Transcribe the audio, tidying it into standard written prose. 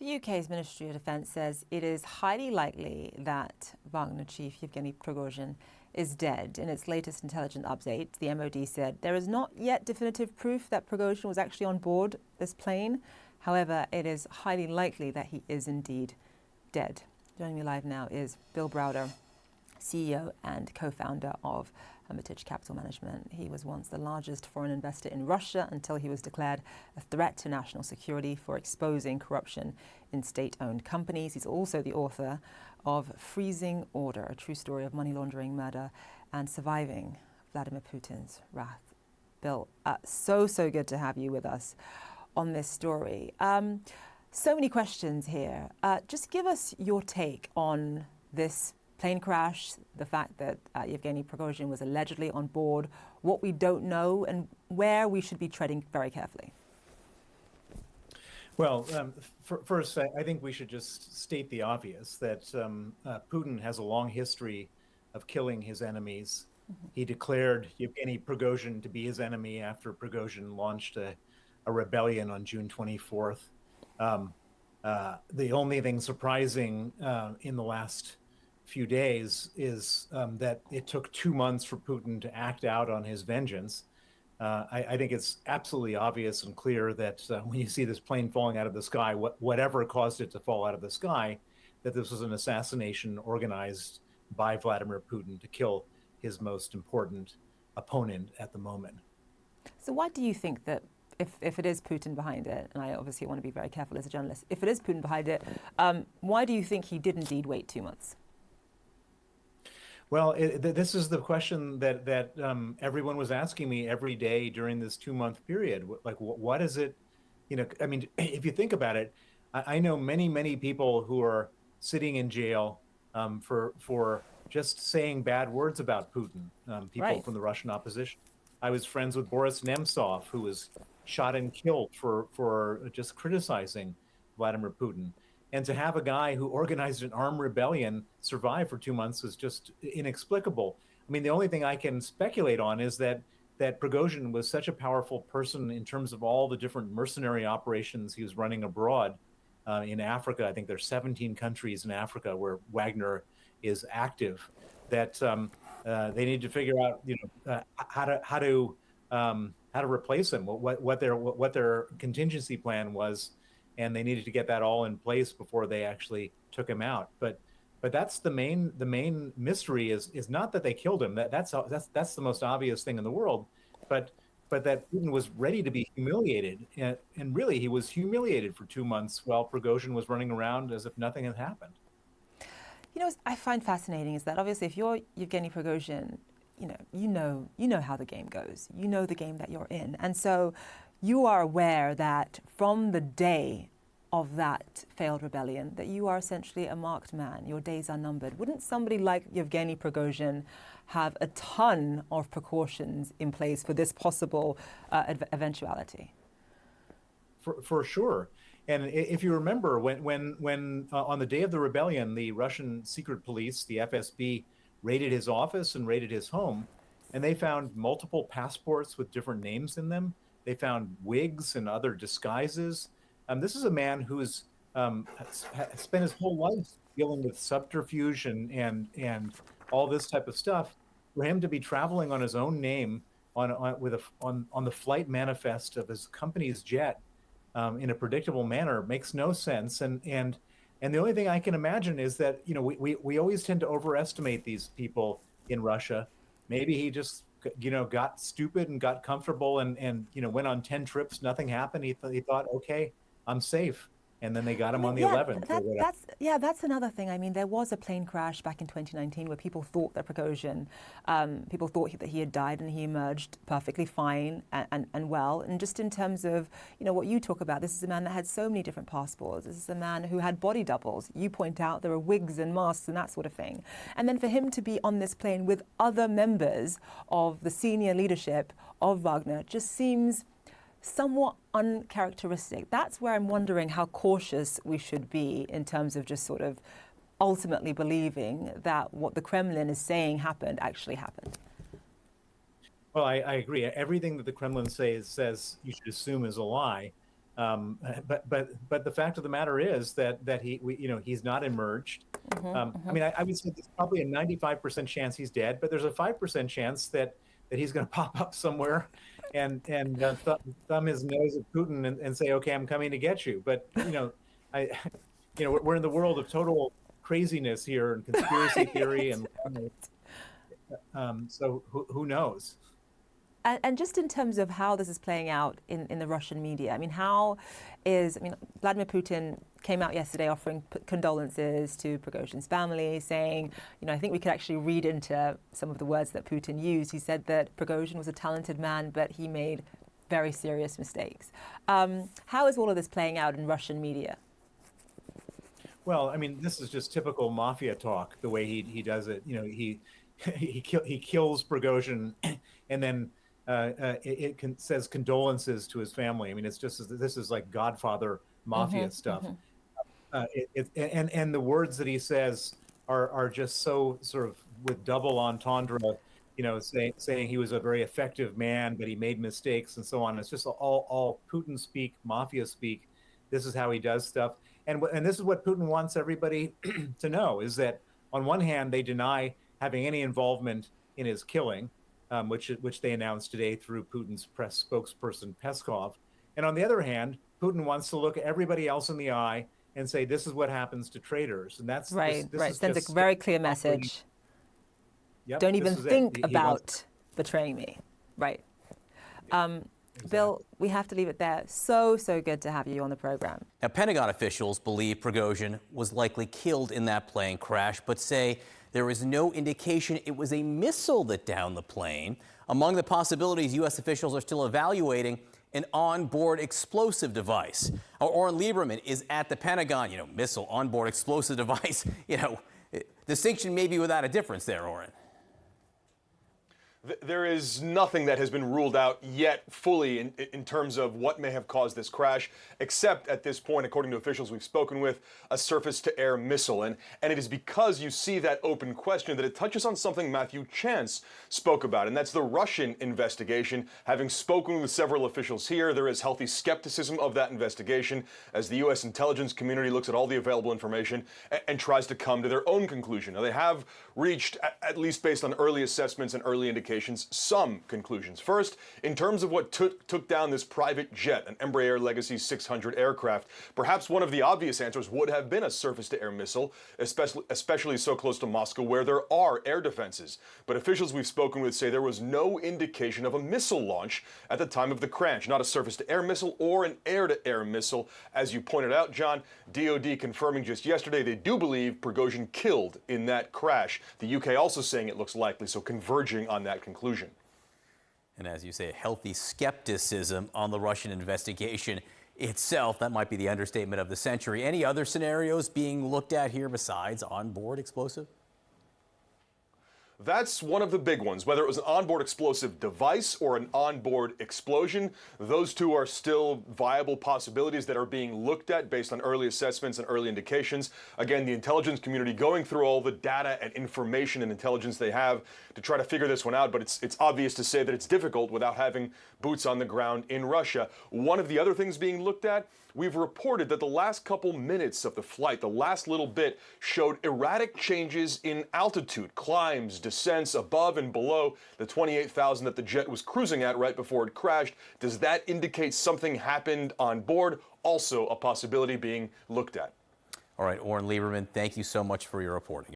The UK's Ministry of Defence says it is highly likely that Wagner chief Yevgeny Prigozhin is dead. In its latest intelligence update, the MOD said there is not yet definitive proof that Prigozhin was actually on board this plane. However, it is highly likely that he is indeed dead. Joining me live now is Bill Browder, CEO and co-founder of Hermitage Capital Management. He was once the largest foreign investor in Russia until he was declared a threat to national security for exposing corruption in state-owned companies. He's also the author of Freezing Order, a true story of money laundering, murder, and surviving Vladimir Putin's wrath. Bill, so good to have you with us on this story. So many questions here. Just give us your take on this plane crash, the fact that Yevgeny Prigozhin was allegedly on board, what we don't know, and where we should be treading very carefully. Well, first, I think we should just state the obvious, that Putin has a long history of killing his enemies. Mm-hmm. He declared Yevgeny Prigozhin to be his enemy after Prigozhin launched a rebellion on June 24th. The only thing surprising in the last few days is that it took 2 months for Putin to act out on his vengeance. I think it's absolutely obvious and clear that when you see this plane falling out of the sky, whatever caused it to fall out of the sky, that this was an assassination organized by Vladimir Putin to kill his most important opponent at the moment. So why do you think that if it is Putin behind it, and I obviously want to be very careful as a journalist, if it is Putin behind it, why do you think he did indeed wait 2 months? Well, this is the question that everyone was asking me every day during this 2-month period. Like, what is it? You know, I mean, if you think about it, I know many people who are sitting in jail for just saying bad words about Putin. People right. from the Russian opposition. I was friends with Boris Nemtsov, who was shot and killed for just criticizing Vladimir Putin. And to have a guy who organized an armed rebellion survive for 2 months was just inexplicable. I mean, the only thing I can speculate on is that Prigozhin was such a powerful person in terms of all the different mercenary operations he was running abroad in Africa. I think there's 17 countries in Africa where Wagner is active, that they need to figure out, how to replace him, what their contingency plan was. And they needed to get that all in place before they actually took him out. But that's the main mystery is not that they killed him. That's the most obvious thing in the world. But that Putin was ready to be humiliated, and really he was humiliated for 2 months while Prigozhin was running around as if nothing had happened. You know, what I find fascinating is that obviously if you're Yevgeny Prigozhin, you know how the game goes. You know the game that you're in, and so you are aware that from the day of that failed rebellion, that you are essentially a marked man. Your days are numbered. Wouldn't somebody like Yevgeny Prigozhin have a ton of precautions in place for this possible eventuality? For sure. And if you remember, when on the day of the rebellion, the Russian secret police, the FSB, raided his office and raided his home, and they found multiple passports with different names in them. They found wigs and other disguises. This is a man who's spent his whole life dealing with subterfuge and all this type of stuff. For him to be traveling on his own name on the flight manifest of his company's jet in a predictable manner makes no sense. And the only thing I can imagine is that we always tend to overestimate these people in Russia. Maybe he just got stupid and got comfortable and went on 10 trips, nothing happened. He thought, okay, I'm safe. And then they got him on the 11th. That's another thing. I mean, there was a plane crash back in 2019 where people thought that Prigozhin, people thought that he had died, and he emerged perfectly fine and well. And just in terms of, what you talk about, this is a man that had so many different passports. This is a man who had body doubles. You point out there were wigs and masks and that sort of thing. And then for him to be on this plane with other members of the senior leadership of Wagner just seems somewhat uncharacteristic. That's where I'm wondering how cautious we should be in terms of just sort of ultimately believing that what the Kremlin is saying happened actually happened. Well, I agree. Everything that the Kremlin says you should assume is a lie. But the fact of the matter is that he's not emerged. I mean, I would say there's probably a 95% chance he's dead, but there's a 5% chance that he's going to pop up somewhere and thumb his nose at Putin and say, "Okay, I'm coming to get you." But we're in the world of total craziness here and conspiracy theory, and so who knows? And just in terms of how this is playing out in the Russian media, I mean, Vladimir Putin came out yesterday offering condolences to Prigozhin's family, saying, I think we could actually read into some of the words that Putin used. He said that Prigozhin was a talented man, but he made very serious mistakes. How is all of this playing out in Russian media? Well, I mean, this is just typical mafia talk, the way he does it. He kills Prigozhin and then says condolences to his family. I mean, this is like Godfather mafia stuff. And the words that he says are just so sort of with double entendre, saying he was a very effective man, but he made mistakes and so on. It's just all Putin speak, mafia speak. This is how he does stuff. And this is what Putin wants everybody to know, is that on one hand, they deny having any involvement in his killing, which they announced today through Putin's press spokesperson Peskov. And on the other hand, Putin wants to look everybody else in the eye and say, this is what happens to traitors. And that's right. Sends a very clear message. Yep, don't even think about betraying me. Right. Exactly. Bill, we have to leave it there. So good to have you on the program. Now, Pentagon officials believe Prigozhin was likely killed in that plane crash, but say there is no indication it was a missile that downed the plane. Among the possibilities, U.S. officials are still evaluating an onboard explosive device. Oren Lieberman is at the Pentagon. Missile, onboard explosive device. Distinction may be without a difference there, Oren. There is nothing that has been ruled out yet fully in terms of what may have caused this crash, except at this point, according to officials we've spoken with, a surface-to-air missile. And it is because you see that open question that it touches on something Matthew Chance spoke about, and that's the Russian investigation. Having spoken with several officials here, there is healthy skepticism of that investigation as the U.S. intelligence community looks at all the available information and tries to come to their own conclusion. Now, they have reached, at least based on early assessments and early indications, some conclusions. First, in terms of what took down this private jet, an Embraer Legacy 600 aircraft, perhaps one of the obvious answers would have been a surface-to-air missile, especially so close to Moscow where there are air defenses. But officials we've spoken with say there was no indication of a missile launch at the time of the crash, not a surface-to-air missile or an air-to-air missile. As you pointed out, John, DOD confirming just yesterday they do believe Prigozhin killed in that crash. The UK also saying it looks likely, so converging on that conclusion. And as you say, healthy skepticism on the Russian investigation itself. That might be the understatement of the century. Any other scenarios being looked at here besides onboard explosive? That's one of the big ones. Whether it was an onboard explosive device or an onboard explosion, those two are still viable possibilities that are being looked at based on early assessments and early indications. Again, the intelligence community going through all the data and information and intelligence they have to try to figure this one out, but it's obvious to say that it's difficult without having boots on the ground in Russia. One of the other things being looked at, we've reported that the last couple minutes of the flight, the last little bit, showed erratic changes in altitude, climbs, descents above and below the 28,000 that the jet was cruising at right before it crashed. Does that indicate something happened on board? Also a possibility being looked at. All right, Oren Lieberman, thank you so much for your reporting.